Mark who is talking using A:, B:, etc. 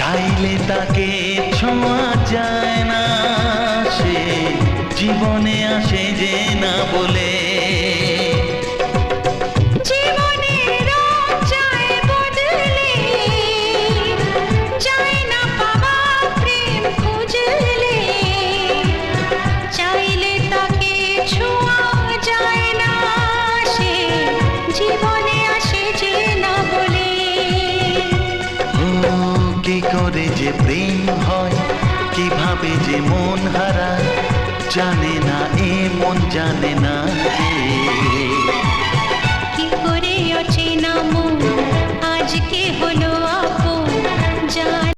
A: চাইলে তাকে ছোঁয়া যায় না, সে জীবনে আসে যে না বলে। কি করে যে প্রেম হয়, কিভাবে যে মন হারায়, জানে না এ মন জানে না।